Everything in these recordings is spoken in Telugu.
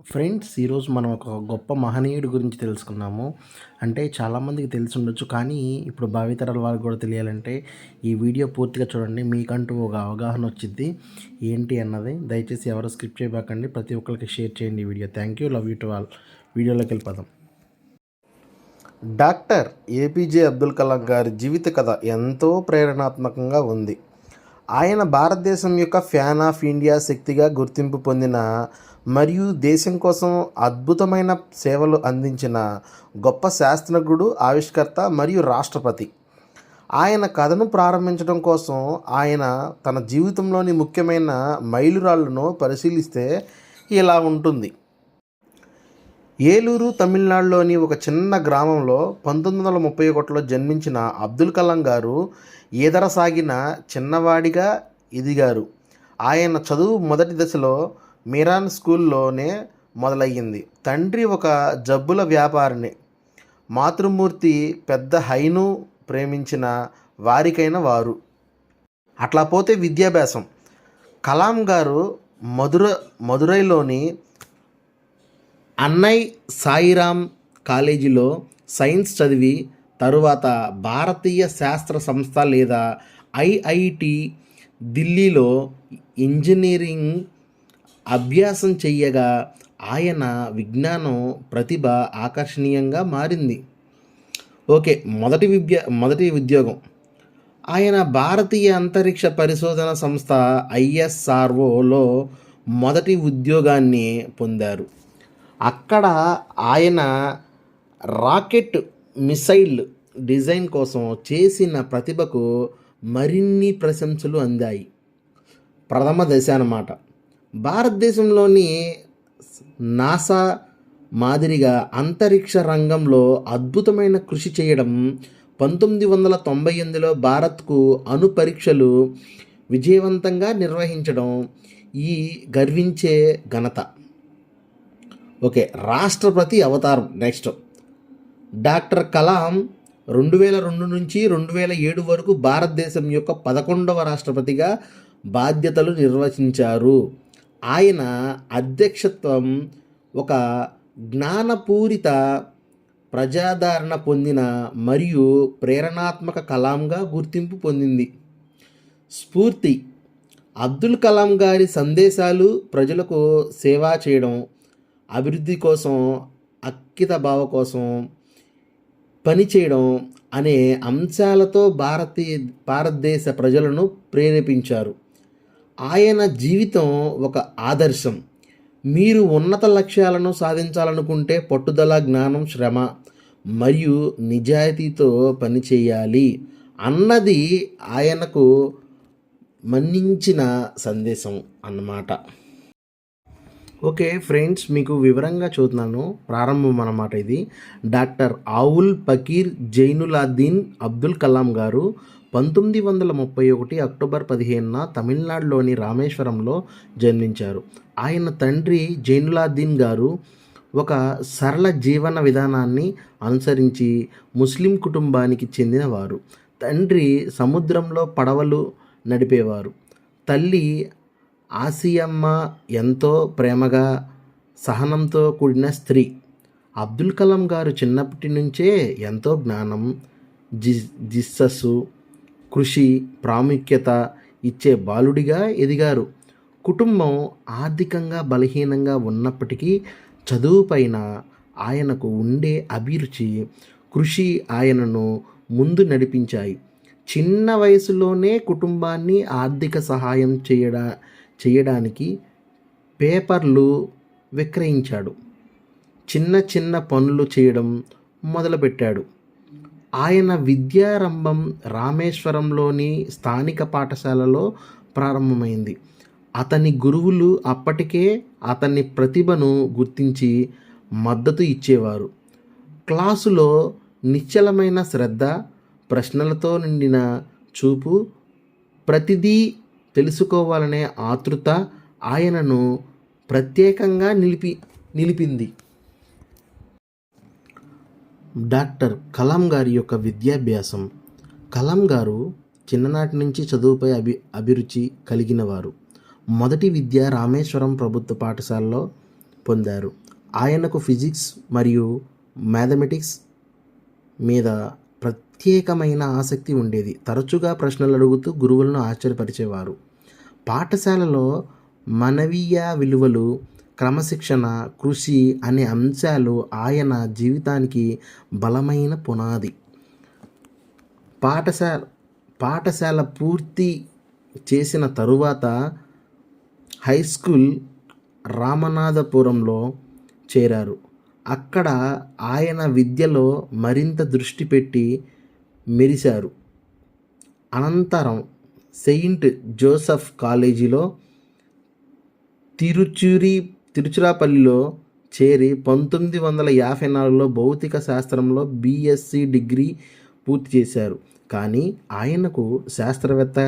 ఫ్రెండ్స్, ఈరోజు మనం ఒక గొప్ప మహనీయుడి గురించి తెలుసుకున్నాము. అంటే చాలామందికి తెలిసి ఉండొచ్చు. కానీ ఇప్పుడు భావితరాల వారికి కూడా తెలియాలంటే ఈ వీడియో పూర్తిగా చూడండి. మీకంటూ ఒక అవగాహన వచ్చిద్ది ఏంటి అన్నది. దయచేసి ఎవరు స్కిప్ చేయబాకండి. ప్రతి ఒక్కరికి షేర్ చేయండి ఈ video. Thank you. Love you to all. వీడియోలోకి వెళ్ళిపోదాం. డాక్టర్ ఏపీజే అబ్దుల్ కలాం గారి జీవిత కథ ఎంతో ప్రేరణాత్మకంగా ఉంది. ఆయన భారతదేశం యొక్క ఫ్యాన్ ఆఫ్ ఇండియా శక్తిగా గుర్తింపు పొందిన మరియు దేశం కోసం అద్భుతమైన సేవలు అందించిన గొప్ప శాస్త్రజ్ఞుడు, ఆవిష్కర్త మరియు రాష్ట్రపతి. ఆయన కథను ప్రారంభించడం కోసం ఆయన తన జీవితంలోని ముఖ్యమైన మైలురాళ్లను పరిశీలిస్తే ఇలా ఉంటుంది. ఏలూరు, తమిళనాడులోని ఒక చిన్న గ్రామంలో 1931లో జన్మించిన అబ్దుల్ కలాం గారు ఈదరసాగిన చిన్నవాడిగా ఎదిగారు. ఆయన చదువు మొదటి దశలో మీరాన్ స్కూల్లోనే మొదలయ్యింది. తండ్రి ఒక జబ్బుల వ్యాపారిని, మాతృమూర్తి పెద్ద హైను ప్రేమించిన వారికైన వారు. అట్లా పోతే విద్యాభ్యాసం. కలాం గారు మదురైలోని అన్నయ్ సాయిరామ్ కాలేజీలో సైన్స్ చదివి తరువాత భారతీయ శాస్త్ర సంస్థ లేదా ఐఐటి ఢిల్లీలో ఇంజనీరింగ్ అభ్యాసం చెయ్యగా ఆయన విజ్ఞానం ప్రతిభ ఆకర్షణీయంగా మారింది. ఓకే, మొదటి ఉద్యోగం. ఆయన భారతీయ అంతరిక్ష పరిశోధన సంస్థ ఐఎస్ఆర్ఓలో మొదటి ఉద్యోగాన్ని పొందారు. అక్కడ ఆయన రాకెట్ మిసైల్ డిజైన్ కోసం చేసిన ప్రతిభకు మరిన్ని ప్రశంసలు అందాయి. ప్రథమ దశ అన్నమాట. భారతదేశంలోని నాసా మాదిరిగా అంతరిక్ష రంగంలో అద్భుతమైన కృషి చేయడం. 1998లో భారత్కు అణు పరీక్షలు విజయవంతంగా నిర్వహించడం ఈ గర్వించే ఘనత. ఓకే, రాష్ట్రపతి అవతారం. నెక్స్ట్, డాక్టర్ కలాం 2002 నుంచి 2007 వరకు భారతదేశం యొక్క 11వ రాష్ట్రపతిగా బాధ్యతలు నిర్వహించారు. ఆయన అధ్యక్షత్వం ఒక జ్ఞానపూరిత, ప్రజాదరణ పొందిన మరియు ప్రేరణాత్మక కలాంగా గుర్తింపు పొందింది. స్ఫూర్తి. అబ్దుల్ కలాం గారి సందేశాలు ప్రజలకు సేవ చేయడం, అభివృద్ధి కోసం, అంకితభావం కోసం పనిచేయడం అనే అంశాలతో భారతదేశ ప్రజలను ప్రేరేపించారు. ఆయన జీవితం ఒక ఆదర్శం. మీరు ఉన్నత లక్ష్యాలను సాధించాలనుకుంటే పట్టుదల, జ్ఞానం, శ్రమ మరియు నిజాయితీతో పనిచేయాలి అన్నది ఆయనకు మన్నించిన సందేశం అన్నమాట. ఓకే ఫ్రెండ్స్, మీకు వివరంగా చూస్తున్నాను. ప్రారంభం అన్నమాట ఇది. డాక్టర్ ఆవుల్ పకీర్ జైనులాబ్దీన్ అబ్దుల్ కలాం గారు 1931 అక్టోబర్ 15న తమిళనాడులోని రామేశ్వరంలో జన్మించారు. ఆయన తండ్రి జైనులాబ్దీన్ గారు ఒక సరళ జీవన విధానాన్ని అనుసరించి ముస్లిం కుటుంబానికి చెందినవారు. తండ్రి సముద్రంలో పడవలు నడిపేవారు. తల్లి ఆసియమ్మ ఎంతో ప్రేమగా, సహనంతో కూడిన స్త్రీ. అబ్దుల్ కలాం గారు చిన్నప్పటి నుంచే ఎంతో జ్ఞానం, జిస్సస్సు, కృషి ప్రాముఖ్యత ఇచ్చే బాలుడిగా ఎదిగారు. కుటుంబం ఆర్థికంగా బలహీనంగా ఉన్నప్పటికీ చదువుపైన ఆయనకు ఉండే అభిరుచి, కృషి ఆయనను ముందు నడిపించాయి. చిన్న వయసులోనే కుటుంబాన్ని ఆర్థిక సహాయం చేయడానికి పేపర్లు విక్రయించాడు. చిన్న చిన్న పనులు చేయడం మొదలుపెట్టాడు. ఆయన విద్యారంభం రామేశ్వరంలోని స్థానిక పాఠశాలలో ప్రారంభమైంది. అతని గురువులు అప్పటికే అతని ప్రతిభను గుర్తించి మద్దతు ఇచ్చేవారు. క్లాసులో నిశ్చలమైన శ్రద్ధ, ప్రశ్నలతో నిండిన చూపు, ప్రతిదీ తెలుసుకోవాలనే ఆతృత ఆయనను ప్రత్యేకంగా నిలిపింది. డాక్టర్ కలాం గారి యొక్క విద్యాభ్యాసం. కలాం గారు చిన్ననాటి నుంచి చదువుపై అభిరుచి కలిగినవారు. మొదటి విద్య రామేశ్వరం ప్రభుత్వ పాఠశాలలో పొందారు. ఆయనకు ఫిజిక్స్ మరియు మ్యాథమెటిక్స్ మీద ప్రత్యేకమైన ఆసక్తి ఉండేది. తరచుగా ప్రశ్నలు అడుగుతూ గురువులను ఆశ్చర్యపరిచేవారు. పాఠశాలలో మానవీయ విలువలు, క్రమశిక్షణ, కృషి అనే అంశాలు ఆయన జీవితానికి బలమైన పునాది. పాఠశాల పూర్తి చేసిన తరువాత హై స్కూల్ రామనాథపురంలో చేరారు. అక్కడ ఆయన విద్యలో మరింత దృష్టి పెట్టి మెరిశారు. అనంతరం సెయింట్ జోసెఫ్ కాలేజీలో తిరుచిరాపల్లిలో చేరి 1954లో భౌతిక శాస్త్రంలో BSc డిగ్రీ పూర్తి చేశారు. కానీ ఆయనకు శాస్త్రవేత్త,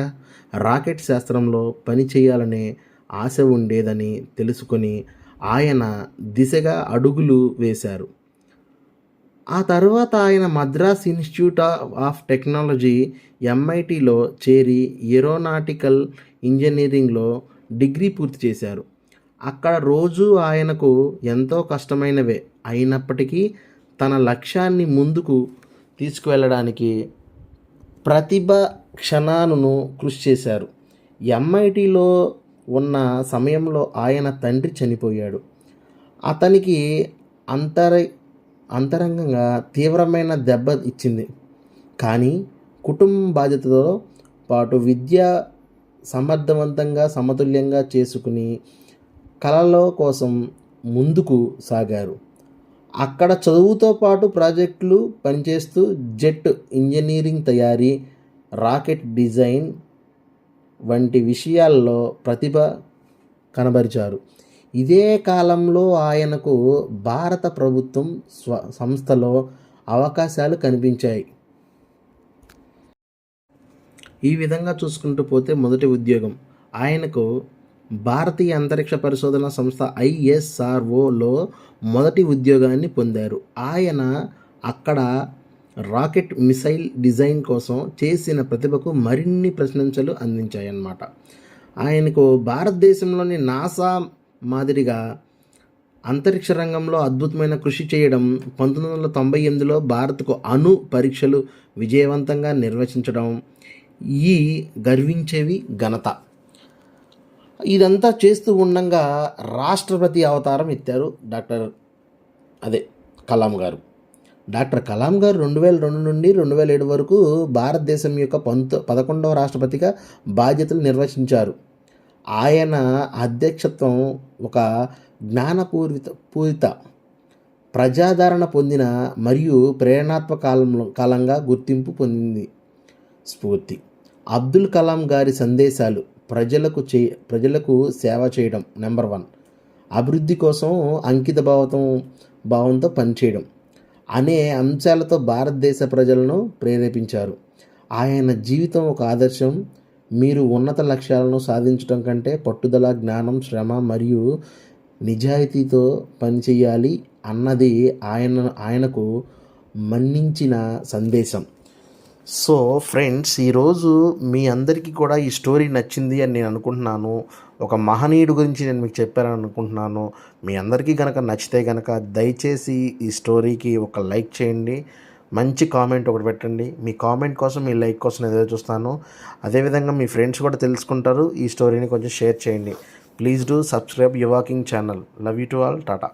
రాకెట్ శాస్త్రంలో పనిచేయాలనే ఆశ ఉండేదని తెలుసుకొని ఆయన దిశగా అడుగులు వేశారు. ఆ తర్వాత ఆయన మద్రాస్ ఇన్స్టిట్యూట్ ఆఫ్ టెక్నాలజీ MITలో చేరి ఏరోనాటికల్ ఇంజనీరింగ్లో డిగ్రీ పూర్తి చేశారు. అక్కడ రోజు ఆయనకు ఎంతో కష్టమైనవే అయినప్పటికీ తన లక్ష్యాన్ని ముందుకు తీసుకువెళ్ళడానికి ప్రతిభ క్షణాలను కృషి చేశారు. MITలో ఉన్న సమయంలో ఆయన తండ్రి చనిపోయాడు. అతనికి అంతరంగంగా తీవ్రమైన దెబ్బ ఇచ్చింది. కానీ కుటుంబ బాధ్యతతో పాటు విద్య సమర్థవంతంగా సమతుల్యంగా చేసుకుని కళల కోసం ముందుకు సాగారు. అక్కడ చదువుతో పాటు ప్రాజెక్టులు పనిచేస్తూ జెట్ ఇంజనీరింగ్ తయారీ, రాకెట్ డిజైన్ వంటి విషయాల్లో ప్రతిభ కనబరిచారు. ఇదే కాలంలో ఆయనకు భారత ప్రభుత్వం సంస్థలో అవకాశాలు కనిపించాయి. ఈ విధంగా చూసుకుంటూ పోతే మొదటి ఉద్యోగం ఆయనకు భారతీయ అంతరిక్ష పరిశోధన సంస్థ ISROలో మొదటి ఉద్యోగాన్ని పొందారు. ఆయన అక్కడ రాకెట్ మిసైల్ డిజైన్ కోసం చేసిన ప్రతిభకు మరిన్ని ప్రశంసలు అందించాయన్నమాట. ఆయనకు భారతదేశంలోని నాసా మాదిరిగా అంతరిక్ష రంగంలో అద్భుతమైన కృషి చేయడం, 1998లో భారత్కు అణు పరీక్షలు విజయవంతంగా నిర్వహించడం ఈ గర్వించేవి ఘనత. ఇదంతా చేస్తూ ఉండగా రాష్ట్రపతి అవతారం ఎత్తారు కలాం గారు. డాక్టర్ కలాం గారు 2002 నుండి 2007 వరకు భారతదేశం యొక్క 11వ రాష్ట్రపతిగా బాధ్యతలు నిర్వహించారు. ఆయన అధ్యక్షత్వం ఒక జ్ఞానపూరిత, ప్రజాదరణ పొందిన మరియు ప్రేరణాత్మక కాలంగా గుర్తింపు పొందింది. స్ఫూర్తి అబ్దుల్ కలాం గారి సందేశాలు ప్రజలకు సేవ చేయడం, నెంబర్ 1, అభివృద్ధి కోసం అంకిత భావంతో పనిచేయడం అనే అంశాలతో భారతదేశ ప్రజలను ప్రేరేపించారు. ఆయన జీవితం ఒక ఆదర్శం. మీరు ఉన్నత లక్ష్యాలను సాధించడం కంటే పట్టుదల, జ్ఞానం, శ్రమ మరియు నిజాయితీతో పనిచేయాలి అన్నది ఆయనకు మన్నించిన సందేశం. సో ఫ్రెండ్స్, ఈరోజు మీ అందరికీ కూడా ఈ స్టోరీ నచ్చింది అని నేను అనుకుంటున్నాను. ఒక మహనీయుడు గురించి నేను మీకు చెప్పానని అనుకుంటున్నాను. మీ అందరికీ కనుక నచ్చితే కనుక దయచేసి ఈ స్టోరీకి ఒక లైక్ చేయండి, మంచి కామెంట్ ఒకటి పెట్టండి. మీ కామెంట్ కోసం, మీ లైక్ కోసం ఎదురు చూస్తాను. అదేవిధంగా మీ ఫ్రెండ్స్ కూడా తెలుసుకుంటారు. ఈ స్టోరీని కొంచెం షేర్ చేయండి. Please do subscribe యువా king channel. Love you to all. Tata.